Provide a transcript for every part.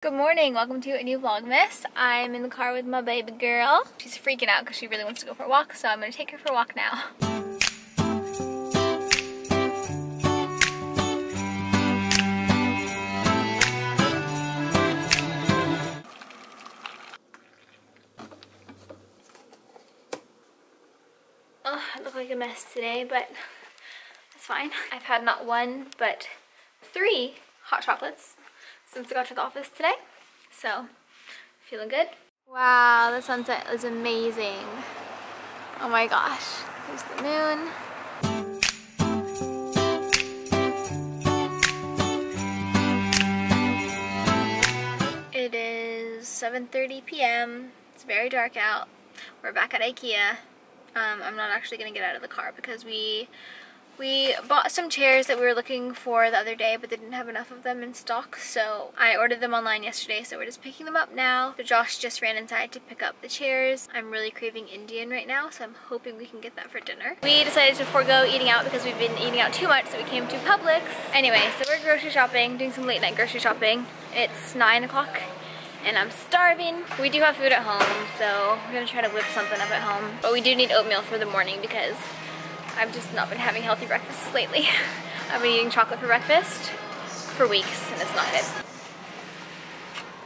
Good morning, welcome to a new Vlogmas. I'm in the car with my baby girl. She's freaking out because she really wants to go for a walk, so I'm going to take her for a walk now. Oh, I look like a mess today, but it's fine. I've had not one, but 3 hot chocolates since I got to the office today, so feeling good. Wow, the sunset is amazing. Oh my gosh, there's the moon. It is 7:30 p.m. It's very dark out. We're back at IKEA. I'm not actually gonna get out of the car because we bought some chairs that we were looking for the other day, but they didn't have enough of them in stock, so I ordered them online yesterday, so we're just picking them up now. So Josh just ran inside to pick up the chairs. I'm really craving Indian right now, so I'm hoping we can get that for dinner. We decided to forego eating out because we've been eating out too much, so we came to Publix. Anyway, so we're grocery shopping, doing some late night grocery shopping. It's 9 o'clock. And I'm starving. We do have food at home, so we're gonna try to whip something up at home. But we do need oatmeal for the morning because I've just not been having healthy breakfasts lately. I've been eating chocolate for breakfast for weeks and it's not good.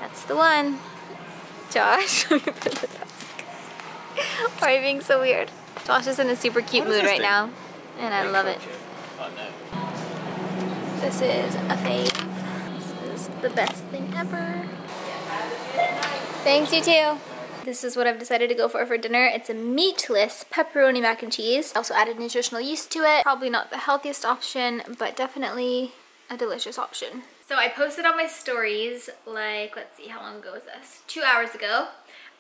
That's the one. Josh, let me put the desk. Why are you being so weird? Josh is in a super cute mood right now and I love it. This is a fave. This is the best thing ever. Thanks, you too. This is what I've decided to go for dinner. It's a meatless pepperoni mac and cheese. I also added nutritional yeast to it. Probably not the healthiest option, but definitely a delicious option. So I posted on my stories, like, let's see, how long ago was this? 2 hours ago,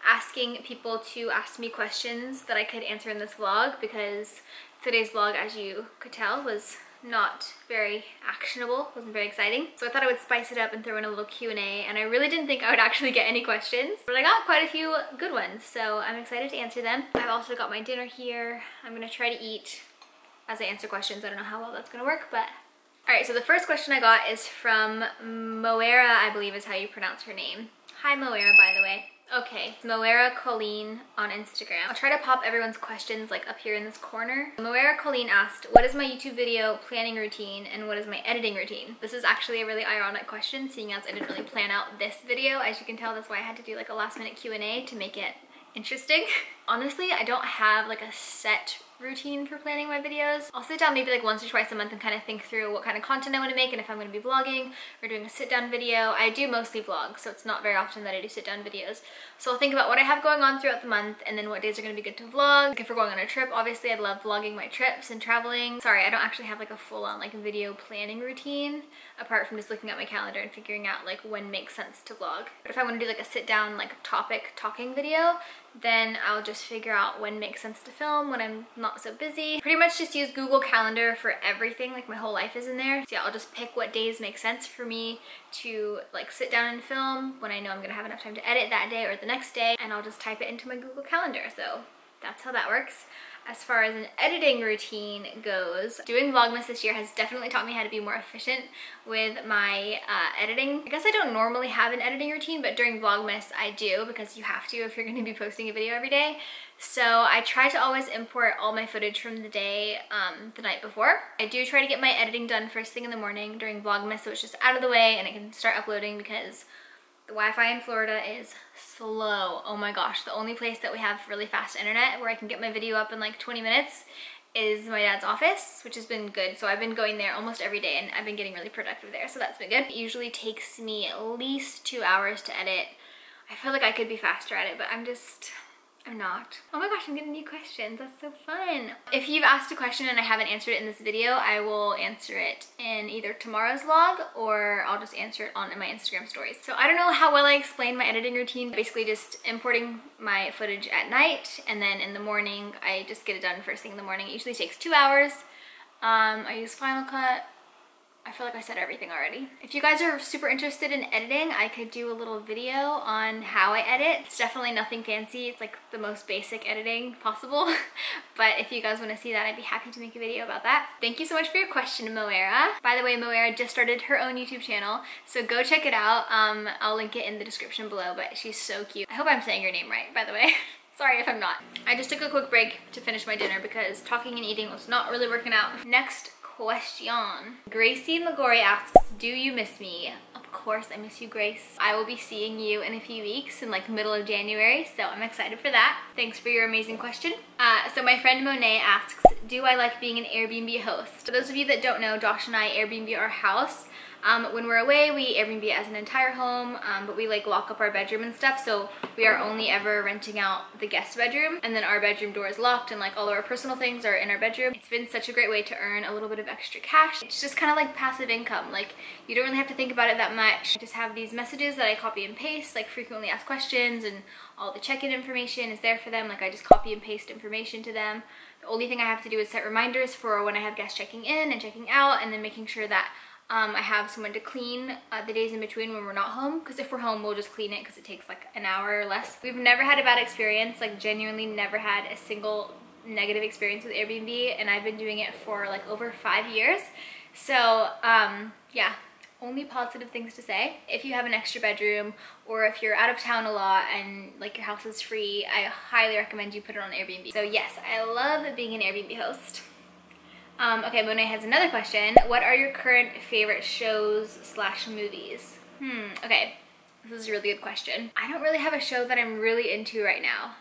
asking people to ask me questions that I could answer in this vlog because today's vlog, as you could tell, was not very actionable, wasn't very exciting. So I thought I would spice it up and throw in a little Q&A, and I really didn't think I would actually get any questions, but I got quite a few good ones, so I'm excited to answer them. I've also got my dinner here. I'm gonna try to eat as I answer questions. I don't know how well that's gonna work, but all right. So the first question I got is from Moera, I believe is how you pronounce her name. Hi Moera, by the way. Okay, Moera Colleen on Instagram. I'll try to pop everyone's questions like up here in this corner. Moera Colleen asked, what is my YouTube video planning routine and what is my editing routine? This is actually a really ironic question, seeing as I didn't really plan out this video. As you can tell, that's why I had to do like a last minute Q&A to make it interesting. Honestly, I don't have like a set routine for planning my videos. I'll sit down maybe like once or twice a month and kind of think through what kind of content I want to make and if I'm going to be vlogging or doing a sit down video. I do mostly vlog, so it's not very often that I do sit down videos. So I'll think about what I have going on throughout the month and then what days are going to be good to vlog. Like if we're going on a trip, obviously I'd love vlogging my trips and traveling. Sorry, I don't actually have like a full on like video planning routine apart from just looking at my calendar and figuring out like when makes sense to vlog. But if I want to do like a sit down like topic talking video, then I'll just figure out when makes sense to film when I'm not so busy. Pretty much just use Google Calendar for everything, like my whole life is in there. So yeah, I'll just pick what days make sense for me to like sit down and film when I know I'm gonna have enough time to edit that day or the next day, and I'll just type it into my Google Calendar. So that's how that works. As far as an editing routine goes, doing Vlogmas this year has definitely taught me how to be more efficient with my editing. I guess I don't normally have an editing routine, but during Vlogmas I do because you have to if you're going to be posting a video every day. So I try to always import all my footage from the day the night before. I do try to get my editing done first thing in the morning during Vlogmas so it's just out of the way and I can start uploading because the Wi-Fi in Florida is slow. Oh my gosh, the only place that we have really fast internet where I can get my video up in like 20 minutes is my dad's office, which has been good. So I've been going there almost every day and I've been getting really productive there, so that's been good. It usually takes me at least 2 hours to edit. I feel like I could be faster at it, but I'm not. Oh my gosh, I'm getting new questions. That's so fun. If you've asked a question and I haven't answered it in this video, I will answer it in either tomorrow's vlog or I'll just answer it on my Instagram stories. So I don't know how well I explained my editing routine. Basically just importing my footage at night and then in the morning I just get it done first thing in the morning. It usually takes 2 hours. I use Final Cut. I feel like I said everything already. If you guys are super interested in editing, I could do a little video on how I edit. It's definitely nothing fancy. It's like the most basic editing possible. But if you guys want to see that, I'd be happy to make a video about that. Thank you so much for your question, Moera. By the way, Moera just started her own YouTube channel, so go check it out. I'll link it in the description below, but she's so cute. I hope I'm saying your name right, by the way. Sorry if I'm not. I just took a quick break to finish my dinner because talking and eating was not really working out. Next question. Gracie Magori asks, do you miss me? Of course I miss you, Grace. I will be seeing you in a few weeks in like middle of January, so I'm excited for that. Thanks for your amazing question. So my friend Monet asks, do I like being an Airbnb host? For those of you that don't know, Josh and I Airbnb our house. When we're away, we Airbnb it as an entire home, but we like lock up our bedroom and stuff, so we are only ever renting out the guest bedroom, and then our bedroom door is locked and like all of our personal things are in our bedroom. It's been such a great way to earn a little bit of extra cash. It's just kind of like passive income. Like, you don't really have to think about it that much. I just have these messages that I copy and paste, like frequently asked questions, and all the check-in information is there for them. Like, I just copy and paste information to them. The only thing I have to do is set reminders for when I have guests checking in and checking out, and then making sure that I have someone to clean the days in between when we're not home, because if we're home, we'll just clean it because it takes like an hour or less. We've never had a bad experience, like genuinely never had a single negative experience with Airbnb, and I've been doing it for like over 5 years. So yeah, only positive things to say. If you have an extra bedroom, or if you're out of town a lot and like your house is free, I highly recommend you put it on Airbnb. So yes, I love being an Airbnb host. Okay, Monet has another question. What are your current favorite shows / movies? Okay, this is a really good question. I don't really have a show that I'm really into right now,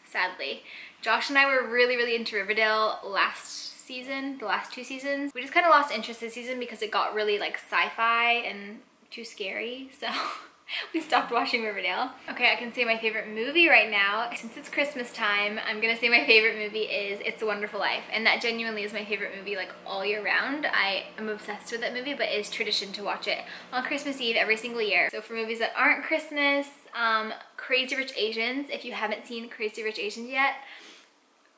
sadly. Josh and I were really into Riverdale last season, the last 2 seasons. We just kind of lost interest this season because it got really like sci-fi and too scary, so we stopped watching Riverdale. Okay, I can say my favorite movie right now. Since it's Christmas time, I'm gonna say my favorite movie is It's a Wonderful Life, and that genuinely is my favorite movie like all year round. I am obsessed with that movie, but it's tradition to watch it on Christmas Eve every single year. So for movies that aren't Christmas, Crazy Rich Asians. If you haven't seen Crazy Rich Asians yet,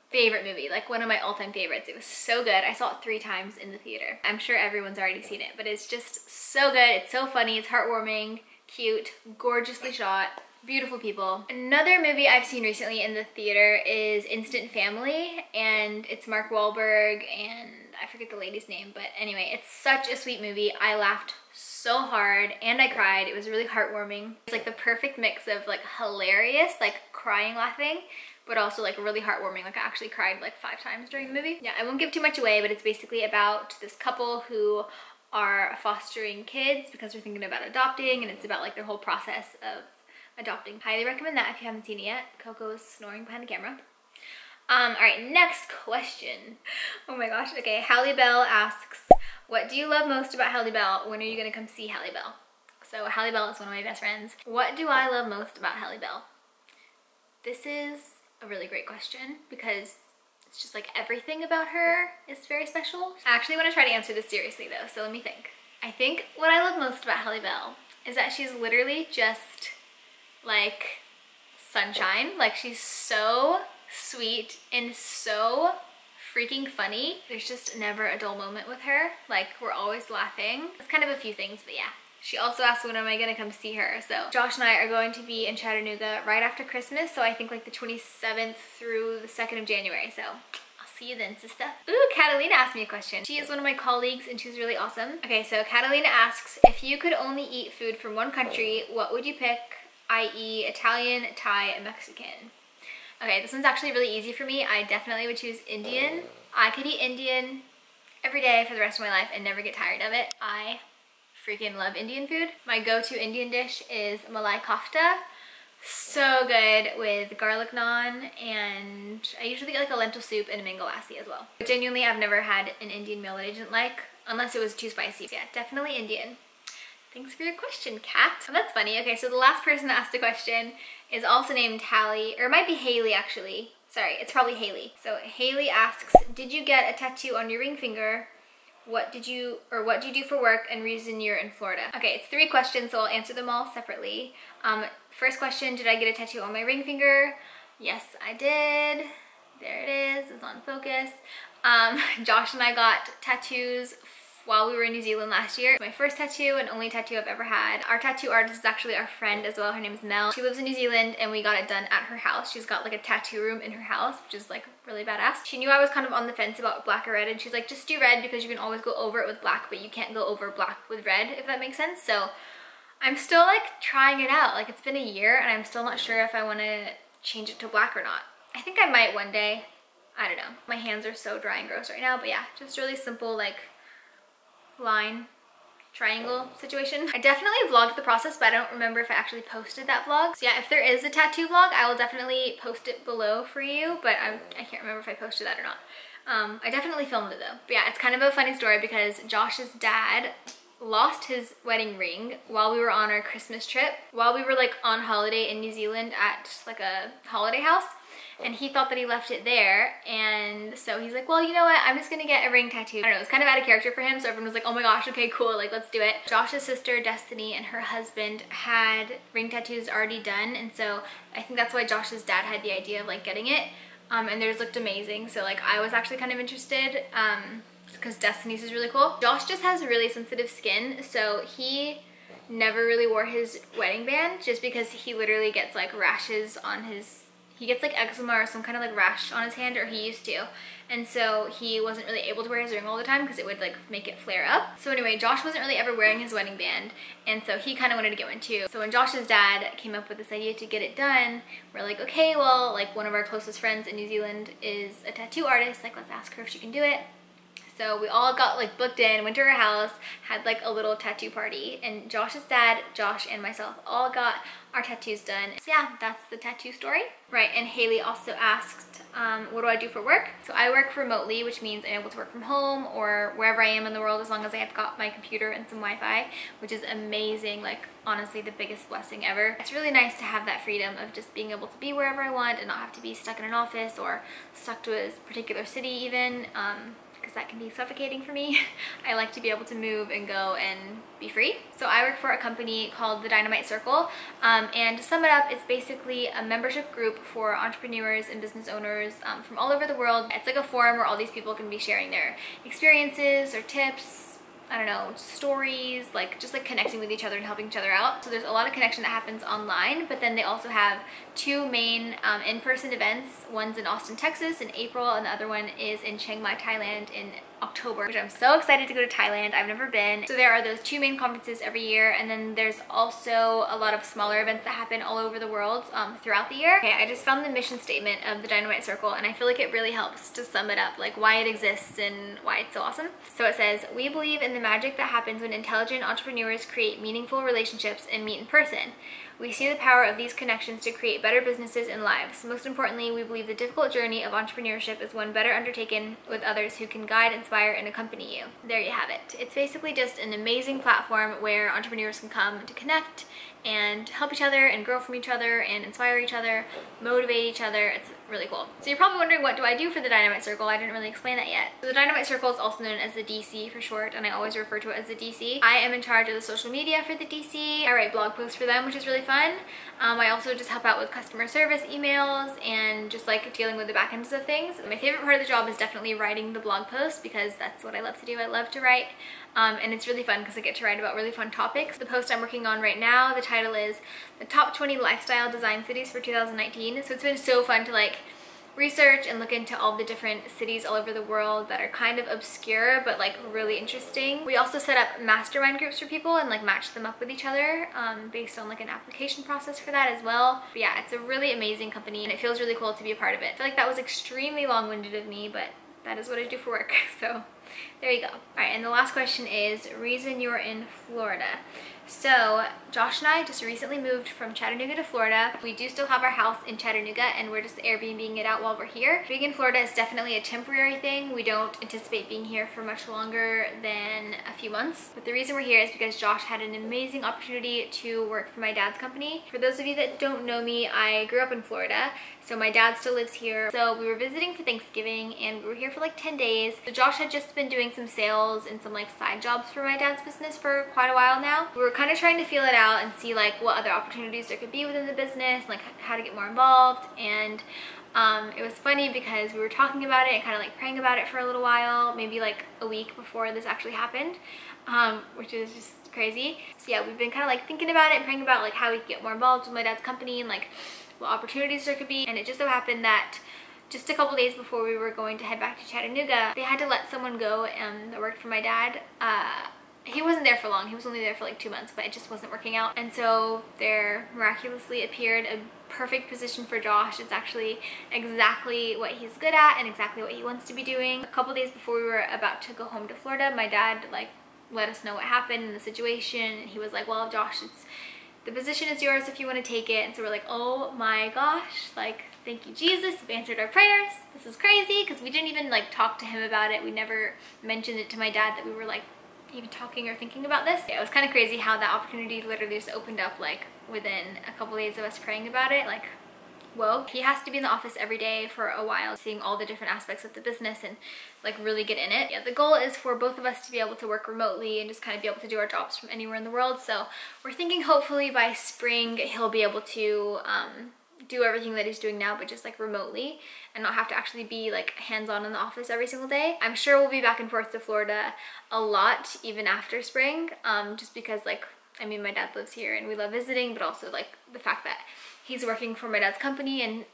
favorite movie, like one of my all-time favorites. It was so good. I saw it 3 times in the theater. I'm sure everyone's already seen it, but it's just so good. It's so funny, it's heartwarming, cute, gorgeously shot, beautiful people. Another movie I've seen recently in the theater is Instant Family, and it's Mark Wahlberg and I forget the lady's name, but anyway, it's such a sweet movie. I laughed so hard and I cried. It was really heartwarming. It's like the perfect mix of like hilarious, like crying, laughing, but also like really heartwarming. Like I actually cried like 5 times during the movie. Yeah, I won't give too much away, but it's basically about this couple who are fostering kids because they're thinking about adopting, and it's about like their whole process of adopting. Highly recommend that if you haven't seen it yet. Coco's snoring behind the camera. All right, next question. Oh my gosh. Okay, Halle Bell asks, what do you love most about Halle Bell? When are you gonna come see Halle Bell? So Halle Bell is one of my best friends. What do I love most about Halle Bell? This is a really great question because it's just like everything about her is very special. I actually want to try to answer this seriously though, so let me think. I think what I love most about Halle Bell is that she's literally just like sunshine. Like, she's so sweet and so freaking funny. There's just never a dull moment with her. Like, we're always laughing. It's kind of a few things, but yeah. She also asked when am I gonna come see her. So Josh and I are going to be in Chattanooga right after Christmas. So I think like the 27th through the 2nd of January. So I'll see you then, sister. Ooh, Catalina asked me a question. She is one of my colleagues and she's really awesome. Okay, so Catalina asks, if you could only eat food from one country, what would you pick? I.e. Italian, Thai, and Mexican. Okay, this one's actually really easy for me. I definitely would choose Indian. I could eat Indian every day for the rest of my life and never get tired of it. I freaking love Indian food. My go-to Indian dish is malai kofta. So good with garlic naan, and I usually get like a lentil soup and a mango lassi as well. But genuinely, I've never had an Indian meal that I didn't like, unless it was too spicy. So yeah, definitely Indian. Thanks for your question, Kat. Oh, that's funny. Okay, so the last person that asked a question is also named Hallie, or it might be Haley actually. Sorry, it's probably Haley. So Haley asks, did you get a tattoo on your ring finger? What do you do for work, and reason you're in Florida? Okay, it's 3 questions, so I'll answer them all separately. First question, did I get a tattoo on my ring finger? Yes, I did. There it is, it's on focus. Josh and I got tattoos while we were in New Zealand last year. My first tattoo and only tattoo I've ever had. Our tattoo artist is actually our friend as well. Her name is Mel. She lives in New Zealand and we got it done at her house. She's got like a tattoo room in her house, which is like really badass. She knew I was kind of on the fence about black or red, and she's like, just do red because you can always go over it with black, but you can't go over black with red, if that makes sense. So I'm still like trying it out. Like, it's been a year and I'm still not sure if I want to change it to black or not. I think I might one day. I don't know. My hands are so dry and gross right now, but yeah, just really simple like line triangle situation. I definitely vlogged the process, but I don't remember if I actually posted that vlog. So yeah, if there is a tattoo vlog, I will definitely post it below for you, but I can't remember if I posted that or not. I definitely filmed it though. But yeah, it's kind of a funny story because Josh's dad lost his wedding ring while we were on our Christmas trip, while we were like on holiday in New Zealand at like a holiday house, and he thought that he left it there, and so he's like, well, you know what, I'm just gonna get a ring tattoo. I don't know, it's kind of out of character for him, so everyone was like, oh my gosh, okay, cool, like let's do it. Josh's sister Destiny and her husband had ring tattoos already done, and so I think that's why Josh's dad had the idea of like getting it, and theirs looked amazing, so like I was actually kind of interested, because Destiny's is really cool. Josh just has really sensitive skin, so he never really wore his wedding band just because he literally gets like rashes on his, he gets like eczema or some kind of like rash on his hand, or he used to. And so he wasn't really able to wear his ring all the time because it would like make it flare up. So anyway, Josh wasn't really ever wearing his wedding band, and so he kind of wanted to get one too. So when Josh's dad came up with this idea to get it done, we're like, okay, well, like one of our closest friends in New Zealand is a tattoo artist, like let's ask her if she can do it. So we all got like booked in, went to her house, had like a little tattoo party, and Josh's dad, Josh, and myself all got our tattoos done. So yeah, that's the tattoo story. Right, and Haley also asked, what do I do for work? So I work remotely, which means I'm able to work from home or wherever I am in the world as long as I've got my computer and some Wi-Fi, which is amazing, like honestly the biggest blessing ever. It's really nice to have that freedom of just being able to be wherever I want and not have to be stuck in an office or stuck to a particular city even. Because that can be suffocating for me. I like to be able to move and go and be free. So I work for a company called the Dynamite Circle, and to sum it up, it's basically a membership group for entrepreneurs and business owners from all over the world. It's like a forum where all these people can be sharing their experiences or tips, I don't know, stories, like just like connecting with each other and helping each other out. So there's a lot of connection that happens online, but then they also have two main in-person events. One's in Austin, Texas in April, and the other one is in Chiang Mai, Thailand in October, which I'm so excited to go to Thailand. I've never been. So there are those two main conferences every year, and then there's also a lot of smaller events that happen all over the world throughout the year. Okay, I just found the mission statement of the Dynamite Circle, and I feel like it really helps to sum it up, like why it exists and why it's so awesome. So it says, we believe in the magic that happens when intelligent entrepreneurs create meaningful relationships and meet in person. We see the power of these connections to create better businesses and lives. Most importantly, we believe the difficult journey of entrepreneurship is one better undertaken with others who can guide, inspire, and accompany you. There you have it. It's basically just an amazing platform where entrepreneurs can come to connect and help each other and grow from each other and inspire each other, motivate each other. It's really cool. So you're probably wondering, what do I do for the Dynamite Circle? I didn't really explain that yet. So the Dynamite Circle is also known as the DC for short, and I always refer to it as the DC. I am in charge of the social media for the DC. I write blog posts for them, which is really fun. I also just help out with customer service emails and just like dealing with the back ends of things. My favorite part of the job is definitely writing the blog posts because that's what I love to do. I love to write. And it's really fun because I get to write about really fun topics. The post I'm working on right now, the title is the top 20 lifestyle design cities for 2019. So it's been so fun to like research and look into all the different cities all over the world that are kind of obscure but like really interesting. We also set up mastermind groups for people and like match them up with each other based on like an application process for that as well. But yeah, it's a really amazing company and it feels really cool to be a part of it. I feel like that was extremely long-winded of me, but that is what I do for work. So there you go. All right, and the last question is reason you're in Florida. So Josh and I just recently moved from Chattanooga to Florida. We do still have our house in Chattanooga and we're just Airbnb-ing it out while we're here. Being in Florida is definitely a temporary thing. We don't anticipate being here for much longer than a few months. But the reason we're here is because Josh had an amazing opportunity to work for my dad's company. For those of you that don't know me, I grew up in Florida. So my dad still lives here. So we were visiting for Thanksgiving and we were here for like 10 days. So Josh had just been doing some sales and some like side jobs for my dad's business for quite a while now. We were kind of trying to feel it out and see like what other opportunities there could be within the business, like how to get more involved. And it was funny because we were talking about it and kind of like praying about it for a little while, maybe like a week before this actually happened, which is just crazy. So yeah, we've been kind of like thinking about it and praying about like how we could get more involved with my dad's company and like what opportunities there could be. And it just so happened that just a couple days before we were going to head back to Chattanooga, they had to let someone go that worked for my dad. He wasn't there for long. He was only there for like 2 months, but it just wasn't working out. And so there miraculously appeared a perfect position for Josh. It's actually exactly what he's good at and exactly what he wants to be doing. A couple days before we were about to go home to Florida, my dad like let us know what happened in the situation, and he was like, well, Josh, the position is yours if you want to take it. And so we're like, oh my gosh, like, thank you, Jesus, you've answered our prayers. This is crazy, because we didn't even like talk to him about it. We never mentioned it to my dad that we were like even talking or thinking about this. Yeah, it was kind of crazy how that opportunity literally just opened up like within a couple days of us praying about it. Like, whoa. He has to be in the office every day for a while, seeing all the different aspects of the business and like really get in it. Yeah, the goal is for both of us to be able to work remotely and just kind of be able to do our jobs from anywhere in the world. So we're thinking hopefully by spring he'll be able to do everything that he's doing now, but just like remotely, and not have to actually be like hands-on in the office every single day. I'm sure we'll be back and forth to Florida a lot even after spring, just because like, I mean, my dad lives here and we love visiting, but also like the fact that he's working for my dad's company and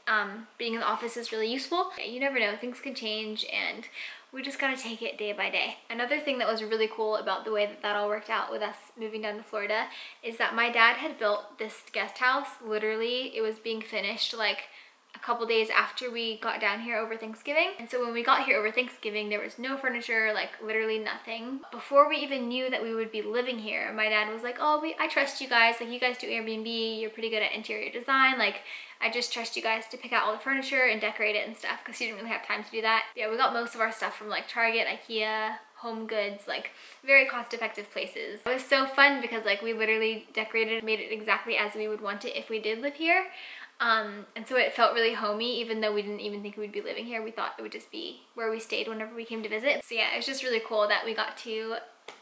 being in the office is really useful. You never know, things can change, and we just gotta take it day by day. Another thing that was really cool about the way that that all worked out with us moving down to Florida is that my dad had built this guest house. Literally, it was being finished like a couple days after we got down here over Thanksgiving. And so when we got here over Thanksgiving, there was no furniture, like literally nothing. Before we even knew that we would be living here, my dad was like, oh, I trust you guys. Like, you guys do Airbnb, you're pretty good at interior design. Like, I just trust you guys to pick out all the furniture and decorate it and stuff, because he didn't really have time to do that. Yeah, we got most of our stuff from like Target, IKEA, Home Goods, like very cost-effective places. It was so fun because like we literally decorated, made it exactly as we would want it if we did live here. And so it felt really homey, even though we didn't even think we'd be living here. We thought it would just be where we stayed whenever we came to visit. So yeah, it was just really cool that we got to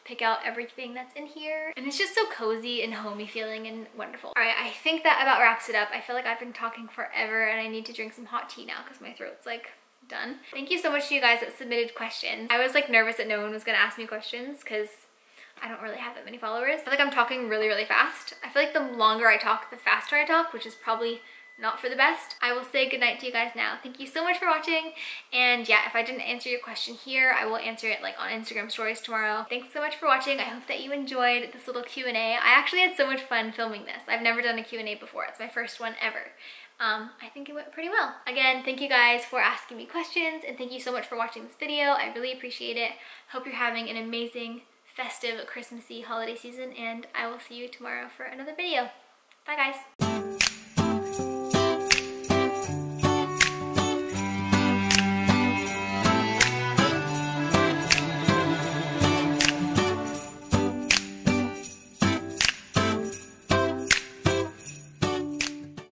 pick out everything that's in here. And it's just so cozy and homey feeling and wonderful. All right, I think that about wraps it up. I feel like I've been talking forever and I need to drink some hot tea now because my throat's like done. Thank you so much to you guys that submitted questions. I was like nervous that no one was gonna ask me questions because I don't really have that many followers. I feel like I'm talking really, really fast. I feel like the longer I talk, the faster I talk, which is probably not for the best. I will say goodnight to you guys now. Thank you so much for watching. And yeah, if I didn't answer your question here, I will answer it like on Instagram stories tomorrow. Thanks so much for watching. I hope that you enjoyed this little Q&A. I actually had so much fun filming this. I've never done a Q&A before. It's my first one ever. I think it went pretty well. Again, thank you guys for asking me questions, and thank you so much for watching this video. I really appreciate it. Hope you're having an amazing, festive, Christmassy holiday season, and I will see you tomorrow for another video. Bye guys.